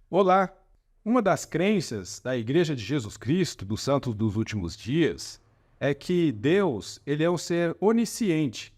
Olá! Uma das crenças da Igreja de Jesus Cristo, dos Santos dos Últimos Dias, é que Deus, ele é um ser onisciente.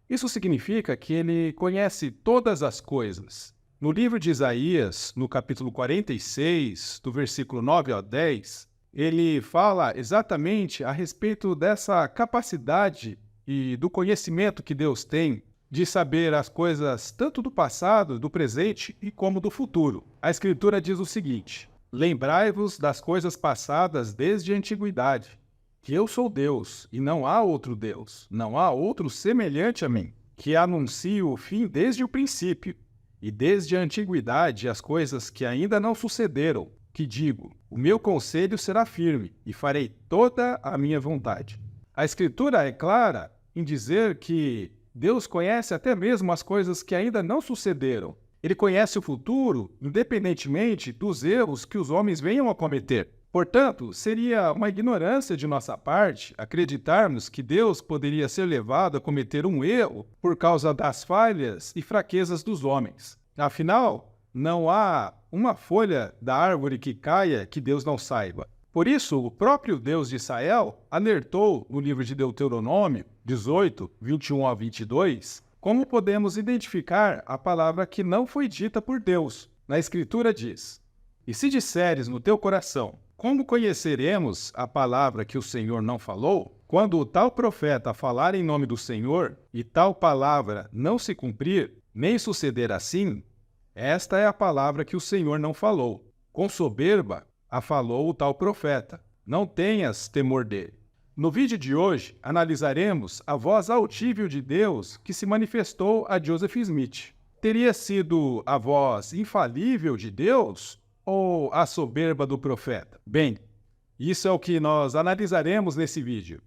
Isso significa que ele conhece todas as coisas. No livro de Isaías, no capítulo 46, do versículo 9 ao 10, ele fala exatamente a respeito dessa capacidade e do conhecimento que Deus tem de saber as coisas tanto do passado, do presente e como do futuro. A Escritura diz o seguinte: lembrai-vos das coisas passadas desde a antiguidade, que eu sou Deus e não há outro Deus, não há outro semelhante a mim, que anuncio o fim desde o princípio e desde a antiguidade as coisas que ainda não sucederam, que digo: o meu conselho será firme e farei toda a minha vontade. A Escritura é clara em dizer que Deus conhece até mesmo as coisas que ainda não sucederam. Ele conhece o futuro, independentemente dos erros que os homens venham a cometer. Portanto, seria uma ignorância de nossa parte acreditarmos que Deus poderia ser levado a cometer um erro por causa das falhas e fraquezas dos homens. Afinal, não há uma folha da árvore que caia que Deus não saiba. Por isso, o próprio Deus de Israel alertou no livro de Deuteronômio 18, 21 a 22, como podemos identificar a palavra que não foi dita por Deus. Na Escritura diz: e se disseres no teu coração, como conheceremos a palavra que o Senhor não falou? Quando o tal profeta falar em nome do Senhor, e tal palavra não se cumprir, nem suceder assim, esta é a palavra que o Senhor não falou. Com soberba a falou o tal profeta. Não tenhas temor dele. No vídeo de hoje, analisaremos a voz audível de Deus que se manifestou a Joseph Smith. Teria sido a voz infalível de Deus ou a soberba do profeta? Bem, isso é o que nós analisaremos nesse vídeo.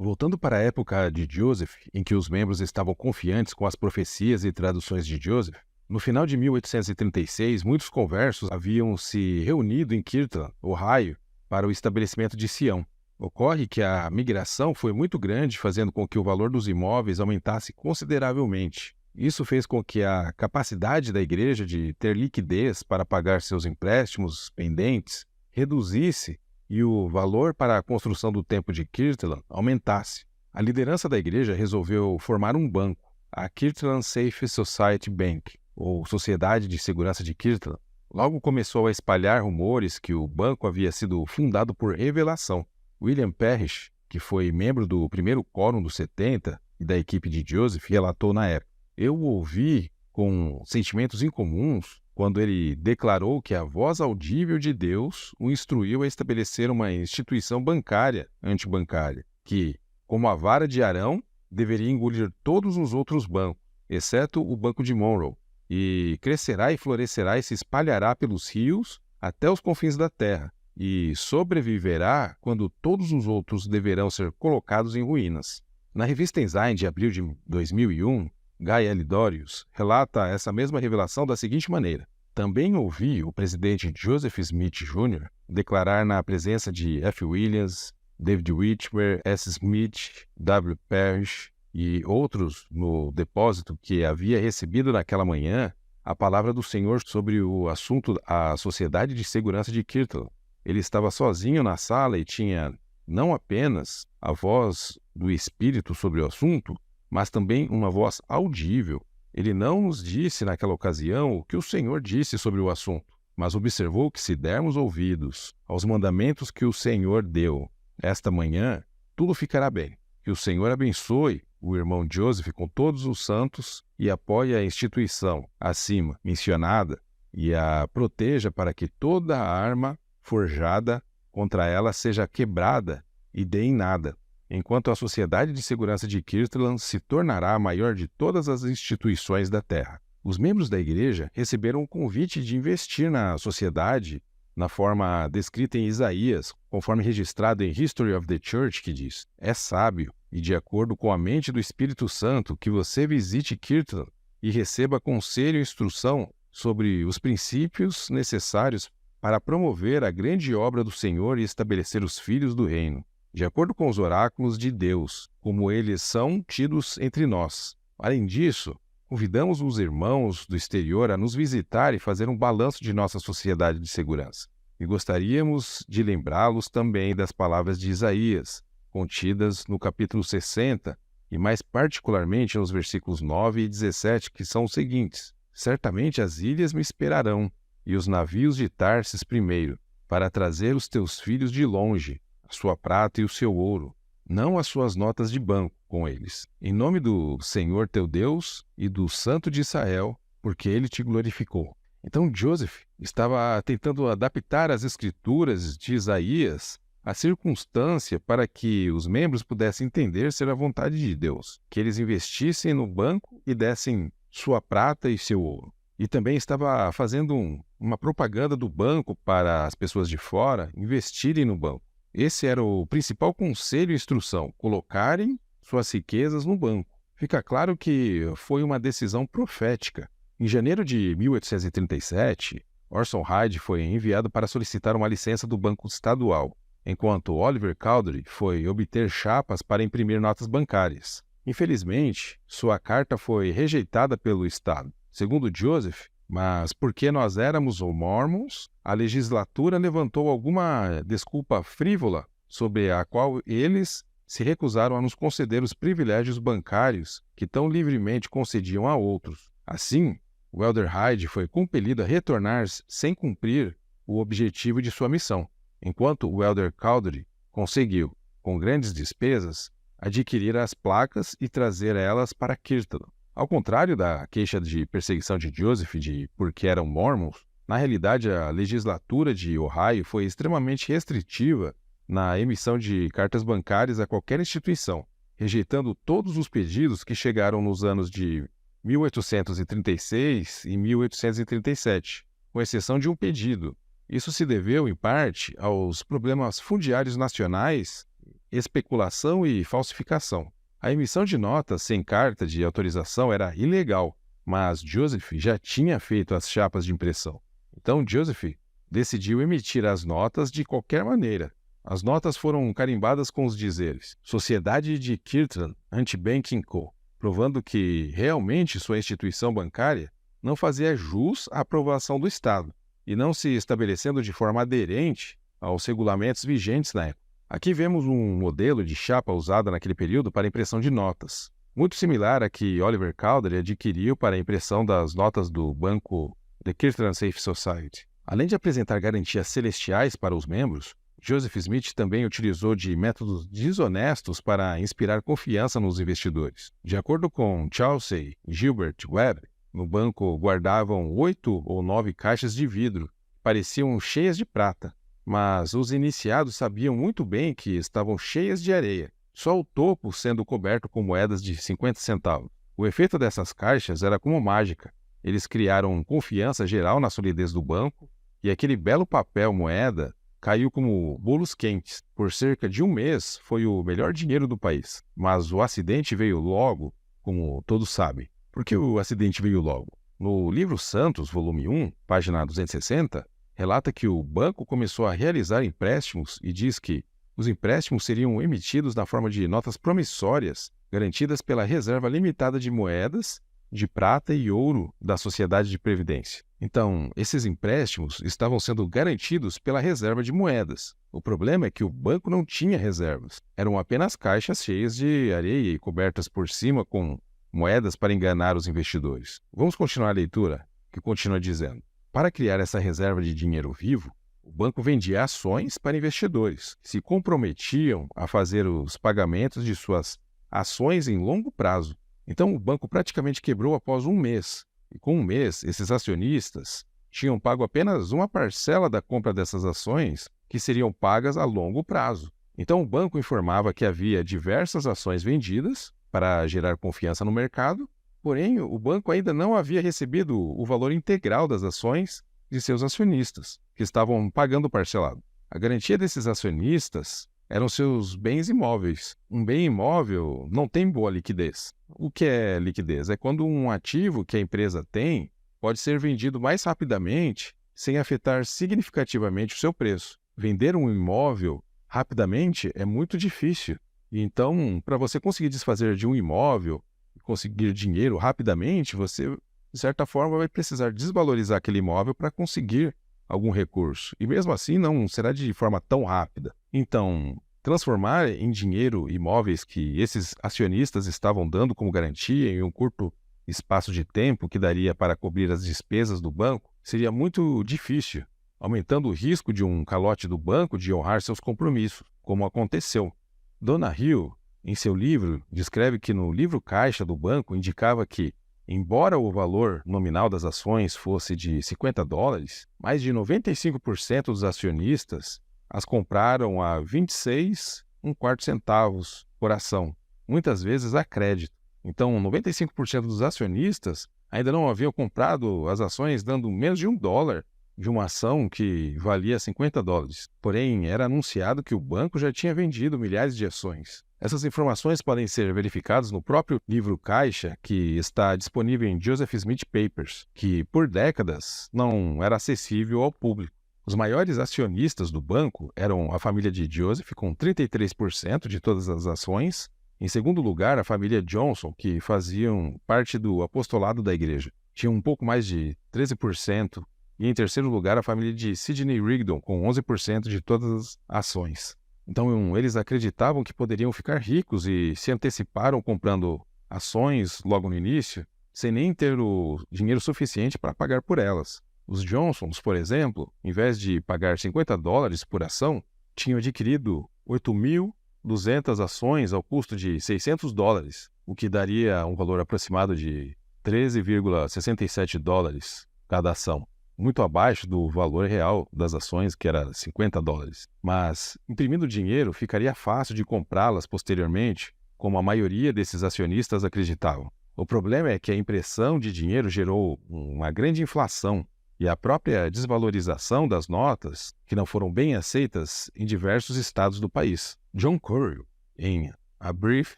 Voltando para a época de Joseph, em que os membros estavam confiantes com as profecias e traduções de Joseph, no final de 1836, muitos conversos haviam se reunido em Kirtland, Ohio, para o estabelecimento de Sião. Ocorre que a migração foi muito grande, fazendo com que o valor dos imóveis aumentasse consideravelmente. Isso fez com que a capacidade da igreja de ter liquidez para pagar seus empréstimos pendentes reduzisse e o valor para a construção do templo de Kirtland aumentasse. A liderança da igreja resolveu formar um banco, a Kirtland Safe Society Bank, ou Sociedade de Segurança de Kirtland. Logo começou a espalhar rumores que o banco havia sido fundado por revelação. William Parrish, que foi membro do primeiro Quórum dos 70 e da equipe de Joseph, relatou na época: eu o ouvi com sentimentos incomuns quando ele declarou que a voz audível de Deus o instruiu a estabelecer uma instituição bancária antibancária, que, como a vara de Arão, deveria engolir todos os outros bancos, exceto o Banco de Monroe, e crescerá e florescerá e se espalhará pelos rios até os confins da terra, e sobreviverá quando todos os outros deverão ser colocados em ruínas. Na revista Ensign de abril de 2001, Guy L. Dorius relata essa mesma revelação da seguinte maneira: também ouvi o presidente Joseph Smith Jr. declarar na presença de F. Williams, David Whitmer, S. Smith, W. Parrish e outros no depósito que havia recebido naquela manhã a palavra do Senhor sobre o assunto da Sociedade de Segurança de Kirtland. Ele estava sozinho na sala e tinha não apenas a voz do Espírito sobre o assunto, mas também uma voz audível. Ele não nos disse naquela ocasião o que o Senhor disse sobre o assunto, mas observou que se dermos ouvidos aos mandamentos que o Senhor deu esta manhã, tudo ficará bem. Que o Senhor abençoe o irmão Joseph com todos os santos e apoie a instituição acima mencionada e a proteja para que toda a arma forjada contra ela seja quebrada e dê em nada, enquanto a Sociedade de Segurança de Kirtland se tornará a maior de todas as instituições da Terra. Os membros da igreja receberam o convite de investir na sociedade na forma descrita em Isaías, conforme registrado em History of the Church, que diz: é sábio e de acordo com a mente do Espírito Santo que você visite Kirtland e receba conselho e instrução sobre os princípios necessários para promover a grande obra do Senhor e estabelecer os filhos do reino. de acordo com os oráculos de Deus, como eles são tidos entre nós. Além disso, convidamos os irmãos do exterior a nos visitar e fazer um balanço de nossa sociedade de segurança. E gostaríamos de lembrá-los também das palavras de Isaías, contidas no capítulo 60, e mais particularmente nos versículos 9 e 17, que são os seguintes: Certamente as ilhas me esperarão, e os navios de Tarsis primeiro, para trazer os teus filhos de longe, a sua prata e o seu ouro, não as suas notas de banco com eles. Em nome do Senhor teu Deus e do Santo de Israel, porque ele te glorificou. Então Joseph estava tentando adaptar as escrituras de Isaías à circunstância para que os membros pudessem entender ser a vontade de Deus, que eles investissem no banco e dessem sua prata e seu ouro. E também estava fazendo uma propaganda do banco para as pessoas de fora investirem no banco. Esse era o principal conselho e instrução: colocarem suas riquezas no banco. Fica claro que foi uma decisão profética. Em janeiro de 1837, Orson Hyde foi enviado para solicitar uma licença do Banco Estadual, enquanto Oliver Cowdery foi obter chapas para imprimir notas bancárias. Infelizmente, sua carta foi rejeitada pelo Estado. Segundo Joseph, mas porque nós éramos mormons, a legislatura levantou alguma desculpa frívola sobre a qual eles se recusaram a nos conceder os privilégios bancários que tão livremente concediam a outros. Assim, o Elder Hyde foi compelido a retornar sem cumprir o objetivo de sua missão, enquanto o Elder Cowdery conseguiu, com grandes despesas, adquirir as placas e trazer elas para Kirtland. Ao contrário da queixa de perseguição de Joseph de porque eram mormons, na realidade a legislatura de Ohio foi extremamente restritiva na emissão de cartas bancárias a qualquer instituição, rejeitando todos os pedidos que chegaram nos anos de 1836 e 1837, com exceção de um pedido. Isso se deveu, em parte, aos problemas fundiários nacionais, especulação e falsificação. A emissão de notas sem carta de autorização era ilegal, mas Joseph já tinha feito as chapas de impressão. Então Joseph decidiu emitir as notas de qualquer maneira. As notas foram carimbadas com os dizeres Sociedade de Kirtland Anti-Banking Co., provando que realmente sua instituição bancária não fazia jus à aprovação do Estado e não se estabelecendo de forma aderente aos regulamentos vigentes na época. Aqui vemos um modelo de chapa usada naquele período para impressão de notas, muito similar à que Oliver Cowdery adquiriu para a impressão das notas do banco The Kirtland Safe Society. Além de apresentar garantias celestiais para os membros, Joseph Smith também utilizou de métodos desonestos para inspirar confiança nos investidores. De acordo com Chelsea e Gilbert Webb, no banco guardavam 8 ou 9 caixas de vidro, que pareciam cheias de prata, mas os iniciados sabiam muito bem que estavam cheias de areia, só o topo sendo coberto com moedas de 50 centavos. O efeito dessas caixas era como mágica. Eles criaram confiança geral na solidez do banco e aquele belo papel moeda caiu como bolos quentes. Por cerca de um mês foi o melhor dinheiro do país. Mas o acidente veio logo, como todos sabem. Por que o acidente veio logo? No livro Santos, volume 1, página 260, relata que o banco começou a realizar empréstimos e diz que os empréstimos seriam emitidos na forma de notas promissórias, garantidas pela reserva limitada de moedas de prata e ouro da Sociedade de Previdência. Então, esses empréstimos estavam sendo garantidos pela reserva de moedas. O problema é que o banco não tinha reservas. Eram apenas caixas cheias de areia e cobertas por cima com moedas para enganar os investidores. Vamos continuar a leitura, que continua dizendo: para criar essa reserva de dinheiro vivo, o banco vendia ações para investidores, que se comprometiam a fazer os pagamentos de suas ações em longo prazo. Então o banco praticamente quebrou após um mês, e com um mês esses acionistas tinham pago apenas uma parcela da compra dessas ações que seriam pagas a longo prazo. Então o banco informava que havia diversas ações vendidas para gerar confiança no mercado, porém o banco ainda não havia recebido o valor integral das ações de seus acionistas, que estavam pagando parcelado. A garantia desses acionistas eram seus bens imóveis. Um bem imóvel não tem boa liquidez. O que é liquidez? É quando um ativo que a empresa tem pode ser vendido mais rapidamente sem afetar significativamente o seu preço. Vender um imóvel rapidamente é muito difícil. Então, para você conseguir desfazer de um imóvel e conseguir dinheiro rapidamente, você, de certa forma, vai precisar desvalorizar aquele imóvel para conseguir algum recurso. E mesmo assim, não será de forma tão rápida. Então, transformar em dinheiro imóveis que esses acionistas estavam dando como garantia em um curto espaço de tempo que daria para cobrir as despesas do banco seria muito difícil, aumentando o risco de um calote do banco de honrar seus compromissos, como aconteceu. Donna Hill, em seu livro, descreve que no livro caixa do banco indicava que, embora o valor nominal das ações fosse de $50, mais de 95% dos acionistas as compraram a 26,25 centavos por ação, muitas vezes a crédito. Então, 95% dos acionistas ainda não haviam comprado as ações dando menos de $1 de uma ação que valia $50. Porém, era anunciado que o banco já tinha vendido milhares de ações. Essas informações podem ser verificadas no próprio livro caixa, que está disponível em Joseph Smith Papers, que por décadas não era acessível ao público. Os maiores acionistas do banco eram a família de Joseph, com 33% de todas as ações. Em segundo lugar, a família Johnson, que faziam parte do apostolado da igreja, tinham um pouco mais de 13%. E em terceiro lugar, a família de Sidney Rigdon, com 11% de todas as ações. Então, eles acreditavam que poderiam ficar ricos e se anteciparam comprando ações logo no início, sem nem ter o dinheiro suficiente para pagar por elas. Os Johnsons, por exemplo, em vez de pagar $50 por ação, tinham adquirido 8.200 ações ao custo de $600, o que daria um valor aproximado de $13,67 cada ação, muito abaixo do valor real das ações, que era $50. Mas, imprimindo dinheiro, ficaria fácil de comprá-las posteriormente, como a maioria desses acionistas acreditavam. O problema é que a impressão de dinheiro gerou uma grande inflação e a própria desvalorização das notas, que não foram bem aceitas em diversos estados do país. John Currier, em A Brief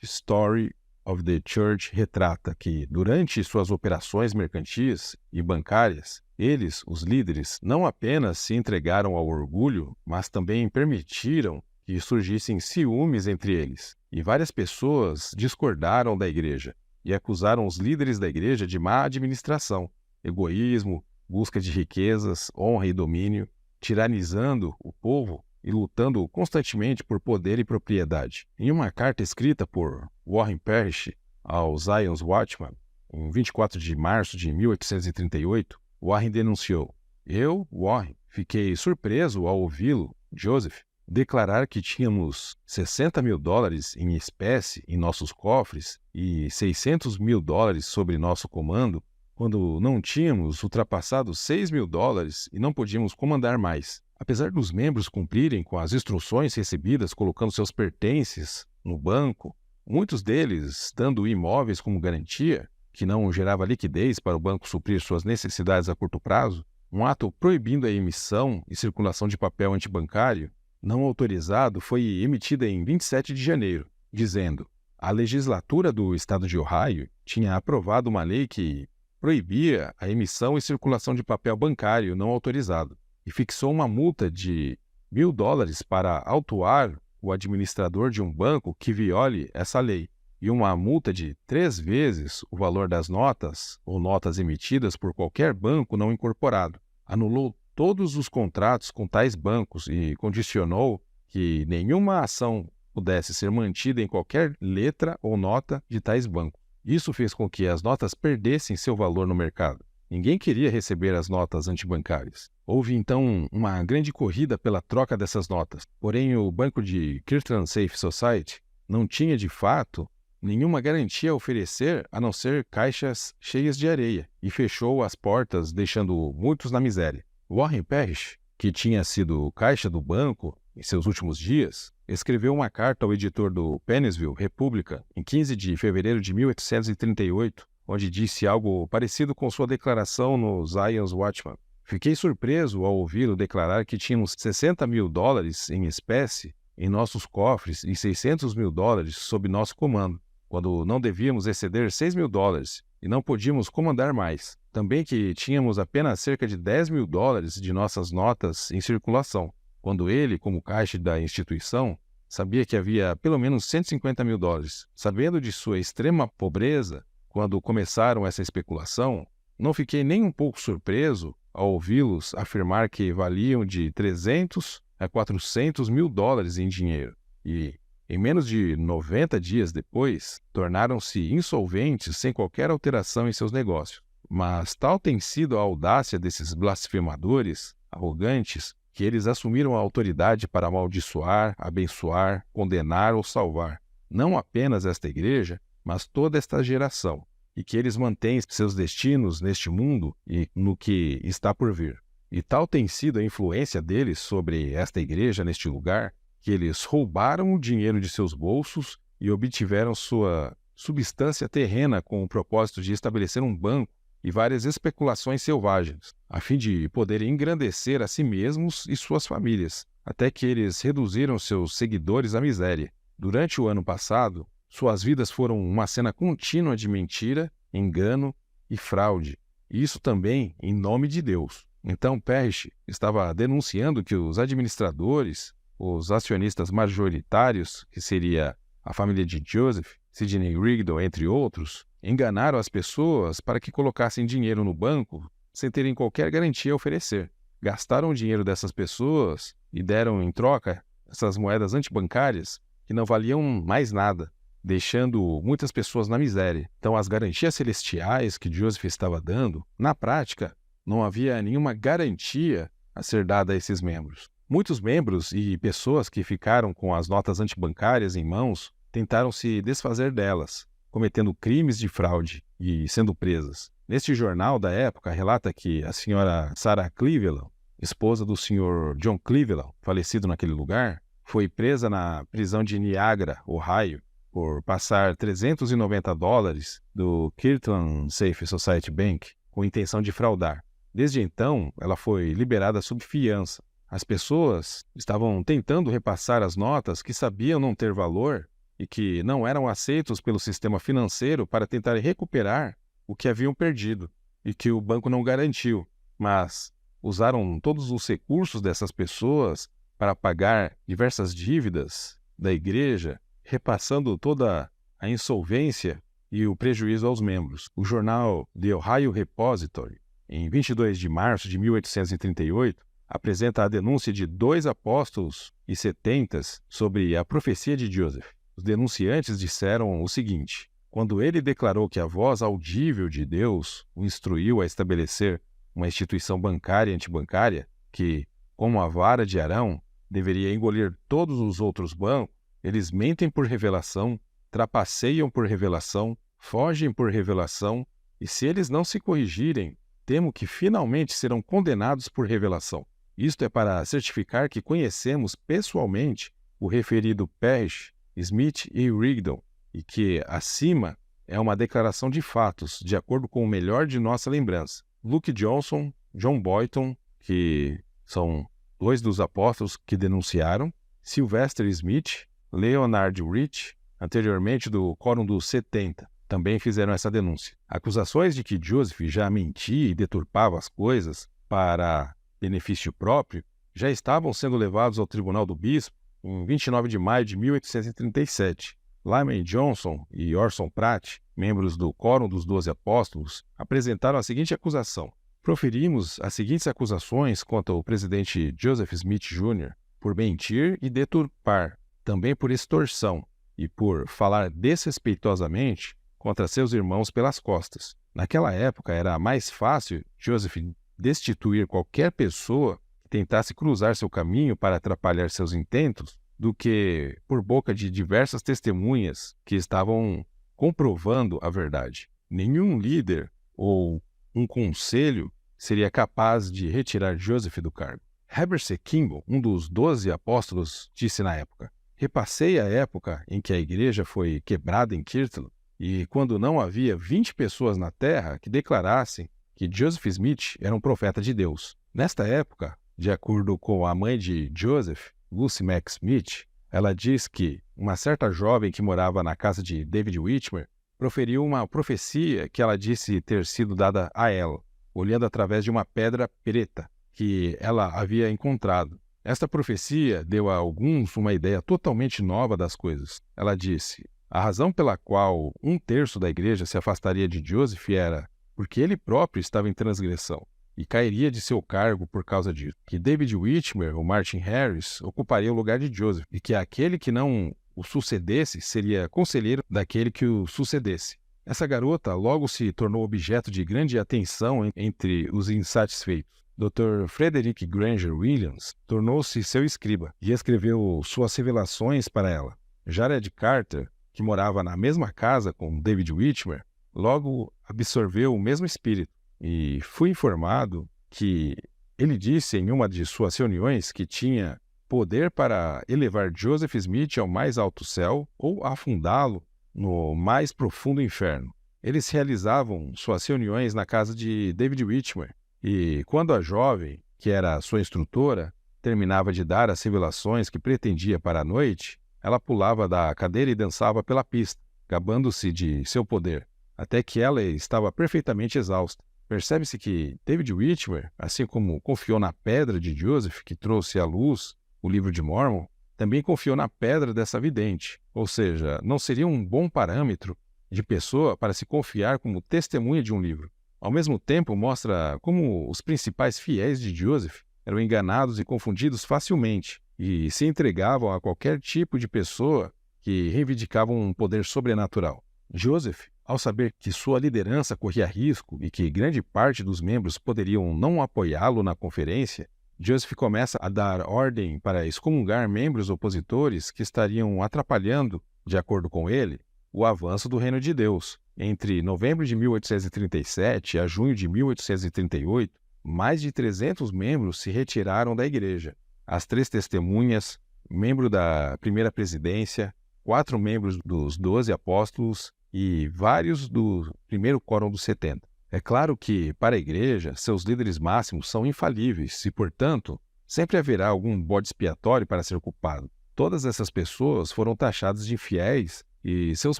Story of the Church, retrata que, durante suas operações mercantis e bancárias, eles, os líderes, não apenas se entregaram ao orgulho, mas também permitiram que surgissem ciúmes entre eles. E várias pessoas discordaram da igreja e acusaram os líderes da igreja de má administração, egoísmo, busca de riquezas, honra e domínio, tiranizando o povo e lutando constantemente por poder e propriedade. Em uma carta escrita por Warren Parrish ao Zion's Watchman, em 24 de março de 1838, Warren denunciou: "Eu, Warren, fiquei surpreso ao ouvi-lo, Joseph, declarar que tínhamos $60.000 em espécie em nossos cofres e $600.000 sob nosso comando, quando não tínhamos ultrapassado $6.000 e não podíamos comandar mais. Apesar dos membros cumprirem com as instruções recebidas colocando seus pertences no banco, muitos deles dando imóveis como garantia, que não gerava liquidez para o banco suprir suas necessidades a curto prazo, um ato proibindo a emissão e circulação de papel antibancário não autorizado foi emitido em 27 de janeiro, dizendo: a legislatura do estado de Ohio tinha aprovado uma lei que proibia a emissão e circulação de papel bancário não autorizado e fixou uma multa de $1.000 para autuar o administrador de um banco que viole essa lei e uma multa de 3 vezes o valor das notas ou notas emitidas por qualquer banco não incorporado. Anulou todos os contratos com tais bancos e condicionou que nenhuma ação pudesse ser mantida em qualquer letra ou nota de tais bancos. Isso fez com que as notas perdessem seu valor no mercado. Ninguém queria receber as notas antibancárias. Houve então uma grande corrida pela troca dessas notas. Porém, o banco de Kirtland Safe Society não tinha de fato nenhuma garantia a oferecer a não ser caixas cheias de areia e fechou as portas, deixando muitos na miséria. Warren Parrish, que tinha sido caixa do banco em seus últimos dias, escreveu uma carta ao editor do Pennsville Republican em 15 de fevereiro de 1838, onde disse algo parecido com sua declaração no Zion's Watchman. Fiquei surpreso ao ouvi-lo declarar que tínhamos $60.000 em espécie em nossos cofres e $600.000 sob nosso comando, quando não devíamos exceder $6.000 e não podíamos comandar mais. Também que tínhamos apenas cerca de $10.000 de nossas notas em circulação, quando ele, como caixa da instituição, sabia que havia pelo menos $150.000. Sabendo de sua extrema pobreza, quando começaram essa especulação, não fiquei nem um pouco surpreso ao ouvi-los afirmar que valiam de 300 a 400 mil dólares em dinheiro. E, em menos de 90 dias depois, tornaram-se insolventes sem qualquer alteração em seus negócios. Mas tal tem sido a audácia desses blasfemadores arrogantes que eles assumiram a autoridade para amaldiçoar, abençoar, condenar ou salvar, não apenas esta igreja, mas toda esta geração, e que eles mantêm seus destinos neste mundo e no que está por vir. E tal tem sido a influência deles sobre esta igreja neste lugar, que eles roubaram o dinheiro de seus bolsos e obtiveram sua substância terrena com o propósito de estabelecer um banco e várias especulações selvagens, a fim de poderem engrandecer a si mesmos e suas famílias, até que eles reduziram seus seguidores à miséria. Durante o ano passado, suas vidas foram uma cena contínua de mentira, engano e fraude, e isso também em nome de Deus. Então Parrish estava denunciando que os administradores, os acionistas majoritários, que seria a família de Joseph, Sidney Rigdon, entre outros, enganaram as pessoas para que colocassem dinheiro no banco sem terem qualquer garantia a oferecer. Gastaram o dinheiro dessas pessoas e deram em troca essas moedas antibancárias que não valiam mais nada, deixando muitas pessoas na miséria. Então, as garantias celestiais que Joseph estava dando, na prática, não havia nenhuma garantia a ser dada a esses membros. Muitos membros e pessoas que ficaram com as notas antibancárias em mãos tentaram se desfazer delas, cometendo crimes de fraude e sendo presas. Neste jornal da época relata que a senhora Sarah Cleveland, esposa do senhor John Cleveland, falecido naquele lugar, foi presa na prisão de Niagara, Ohio, por passar $390 do Kirtland Safe Society Bank com intenção de fraudar. Desde então, ela foi liberada sob fiança. As pessoas estavam tentando repassar as notas que sabiam não ter valor e que não eram aceitos pelo sistema financeiro para tentar recuperar o que haviam perdido e que o banco não garantiu, mas usaram todos os recursos dessas pessoas para pagar diversas dívidas da igreja, repassando toda a insolvência e o prejuízo aos membros. O jornal The Ohio Repository, em 22 de março de 1838, apresenta a denúncia de 2 apóstolos e setentas sobre a profecia de Joseph. Os denunciantes disseram o seguinte: quando ele declarou que a voz audível de Deus o instruiu a estabelecer uma instituição bancária e antibancária que, como a vara de Arão, deveria engolir todos os outros bancos, eles mentem por revelação, trapaceiam por revelação, fogem por revelação, e se eles não se corrigirem, temo que finalmente serão condenados por revelação. Isto é para certificar que conhecemos pessoalmente o referido Parrish, Smith e Rigdon, e que, acima, é uma declaração de fatos, de acordo com o melhor de nossa lembrança. Luke Johnson, John Boynton, que são 2 dos apóstolos que denunciaram, Sylvester Smith, Leonard Rich, anteriormente do Quórum dos 70, também fizeram essa denúncia. Acusações de que Joseph já mentia e deturpava as coisas para benefício próprio já estavam sendo levados ao Tribunal do Bispo em 29 de maio de 1837. Lyman Johnson e Orson Pratt, membros do Quórum dos 12 Apóstolos, apresentaram a seguinte acusação: proferimos as seguintes acusações contra o presidente Joseph Smith Jr. por mentir e deturpar, também por extorsão e por falar desrespeitosamente contra seus irmãos pelas costas. Naquela época era mais fácil Joseph destituir qualquer pessoa que tentasse cruzar seu caminho para atrapalhar seus intentos do que por boca de diversas testemunhas que estavam comprovando a verdade. Nenhum líder ou um conselho seria capaz de retirar Joseph do cargo. Heber C. Kimball, um dos 12 apóstolos, disse na época: repassei a época em que a igreja foi quebrada em Kirtland e quando não havia 20 pessoas na terra que declarassem que Joseph Smith era um profeta de Deus. Nesta época, de acordo com a mãe de Joseph, Lucy Mack Smith, ela diz que uma certa jovem que morava na casa de David Whitmer proferiu uma profecia que ela disse ter sido dada a ela, olhando através de uma pedra preta que ela havia encontrado. Esta profecia deu a alguns uma ideia totalmente nova das coisas. Ela disse: a razão pela qual 1/3 da igreja se afastaria de Joseph era porque ele próprio estava em transgressão e cairia de seu cargo por causa disso. Que David Whitmer ou Martin Harris ocuparia o lugar de Joseph e que aquele que não o sucedesse seria conselheiro daquele que o sucedesse. Essa garota logo se tornou objeto de grande atenção entre os insatisfeitos. Dr. Frederick Granger Williams tornou-se seu escriba e escreveu suas revelações para ela. Jared Carter, que morava na mesma casa com David Whitmer, logo absorveu o mesmo espírito e fui informado que ele disse em uma de suas reuniões que tinha poder para elevar Joseph Smith ao mais alto céu ou afundá-lo no mais profundo inferno. Eles realizavam suas reuniões na casa de David Whitmer e quando a jovem, que era sua instrutora, terminava de dar as revelações que pretendia para a noite, ela pulava da cadeira e dançava pela pista, gabando-se de seu poder, até que ela estava perfeitamente exausta. Percebe-se que David Whitmer, assim como confiou na pedra de Joseph, que trouxe à luz o livro de Mormon, também confiou na pedra dessa vidente, ou seja, não seria um bom parâmetro de pessoa para se confiar como testemunha de um livro. Ao mesmo tempo, mostra como os principais fiéis de Joseph eram enganados e confundidos facilmente e se entregavam a qualquer tipo de pessoa que reivindicava um poder sobrenatural. Joseph, ao saber que sua liderança corria risco e que grande parte dos membros poderiam não apoiá-lo na conferência, Joseph começa a dar ordem para excomungar membros opositores que estariam atrapalhando, de acordo com ele, o avanço do reino de Deus. Entre novembro de 1837 a junho de 1838, mais de 300 membros se retiraram da igreja. As 3 testemunhas, membro da primeira presidência, 4 membros dos 12 apóstolos e vários do primeiro quórum dos 70. É claro que, para a igreja, seus líderes máximos são infalíveis e, portanto, sempre haverá algum bode expiatório para ser culpado. Todas essas pessoas foram taxadas de infiéis e seus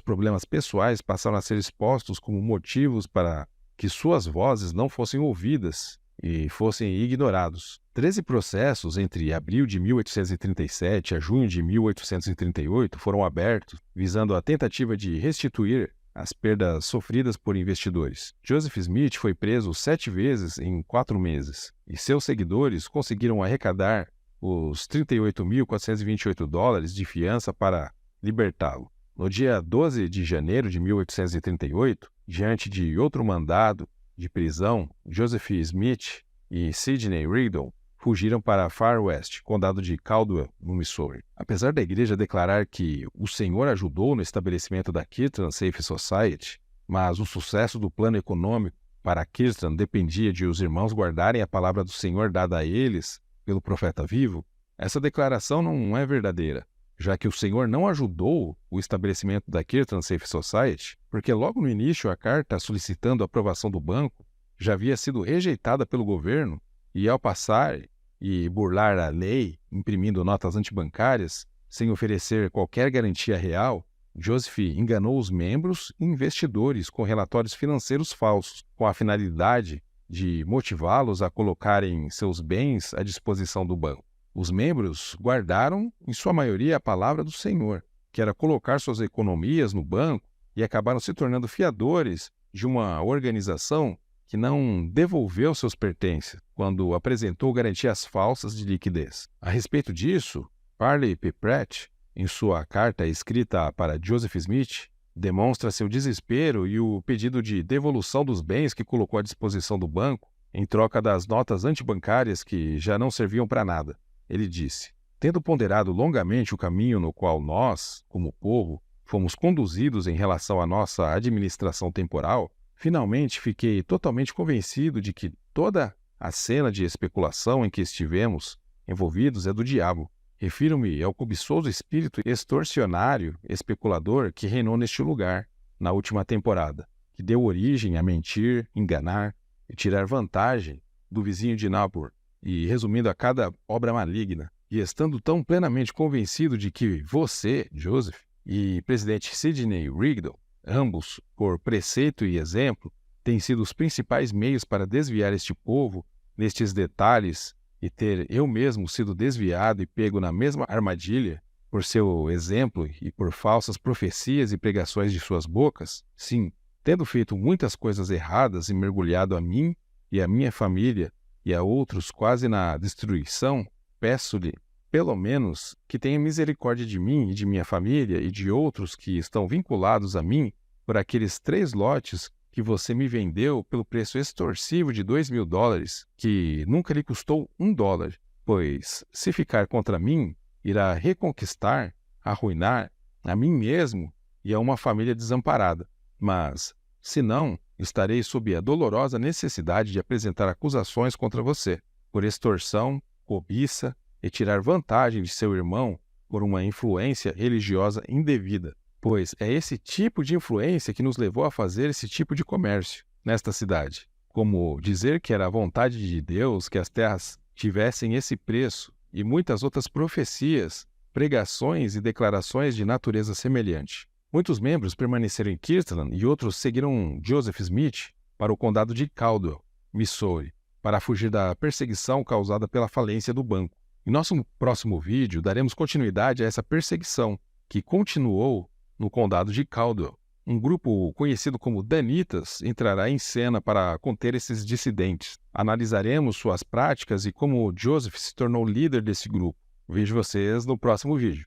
problemas pessoais passaram a ser expostos como motivos para que suas vozes não fossem ouvidas e fossem ignorados. 13 processos entre abril de 1837 a junho de 1838 foram abertos, visando a tentativa de restituir as perdas sofridas por investidores. Joseph Smith foi preso 7 vezes em 4 meses, e seus seguidores conseguiram arrecadar os $38.428 de fiança para libertá-lo. No dia 12 de janeiro de 1838, diante de outro mandado de prisão, Joseph Smith e Sidney Rigdon fugiram para Far West, condado de Caldwell, no Missouri. Apesar da igreja declarar que o Senhor ajudou no estabelecimento da Kirtland Safe Society, mas o sucesso do plano econômico para a Kirtland dependia de os irmãos guardarem a palavra do Senhor dada a eles pelo profeta vivo, essa declaração não é verdadeira, já que o Senhor não ajudou o estabelecimento da Kirtland Safe Society, porque logo no início a carta solicitando a aprovação do banco já havia sido rejeitada pelo governo. E ao passar e burlar a lei, imprimindo notas antibancárias, sem oferecer qualquer garantia real, Joseph enganou os membros e investidores com relatórios financeiros falsos, com a finalidade de motivá-los a colocarem seus bens à disposição do banco. Os membros guardaram, em sua maioria, a palavra do Senhor, que era colocar suas economias no banco, e acabaram se tornando fiadores de uma organização que não devolveu seus pertences quando apresentou garantias falsas de liquidez. A respeito disso, Parley P. Pratt, em sua carta escrita para Joseph Smith, demonstra seu desespero e o pedido de devolução dos bens que colocou à disposição do banco em troca das notas antibancárias que já não serviam para nada. Ele disse: tendo ponderado longamente o caminho no qual nós, como povo, fomos conduzidos em relação à nossa administração temporal, finalmente fiquei totalmente convencido de que toda a cena de especulação em que estivemos envolvidos é do diabo. Refiro-me ao cobiçoso espírito extorsionário, especulador que reinou neste lugar, na última temporada, que deu origem a mentir, enganar e tirar vantagem do vizinho de Nabor, e resumindo a cada obra maligna. E estando tão plenamente convencido de que você, Joseph, e presidente Sidney Rigdon, ambos, por preceito e exemplo, têm sido os principais meios para desviar este povo nestes detalhes e ter eu mesmo sido desviado e pego na mesma armadilha por seu exemplo e por falsas profecias e pregações de suas bocas? Sim, tendo feito muitas coisas erradas e mergulhado a mim e a minha família e a outros quase na destruição, peço-lhe, pelo menos, que tenha misericórdia de mim e de minha família e de outros que estão vinculados a mim por aqueles 3 lotes que você me vendeu pelo preço extorsivo de $2.000, que nunca lhe custou $1, pois, se ficar contra mim, irá reconquistar, arruinar a mim mesmo e a uma família desamparada. Mas, se não, estarei sob a dolorosa necessidade de apresentar acusações contra você, por extorsão, cobiça e tirar vantagem de seu irmão por uma influência religiosa indevida, pois é esse tipo de influência que nos levou a fazer esse tipo de comércio nesta cidade. Como dizer que era a vontade de Deus que as terras tivessem esse preço e muitas outras profecias, pregações e declarações de natureza semelhante. Muitos membros permaneceram em Kirtland e outros seguiram Joseph Smith para o condado de Caldwell, Missouri, para fugir da perseguição causada pela falência do banco. Em nosso próximo vídeo, daremos continuidade a essa perseguição, que continuou no condado de Caldwell. Um grupo conhecido como Danitas entrará em cena para conter esses dissidentes. Analisaremos suas práticas e como Joseph se tornou líder desse grupo. Vejo vocês no próximo vídeo.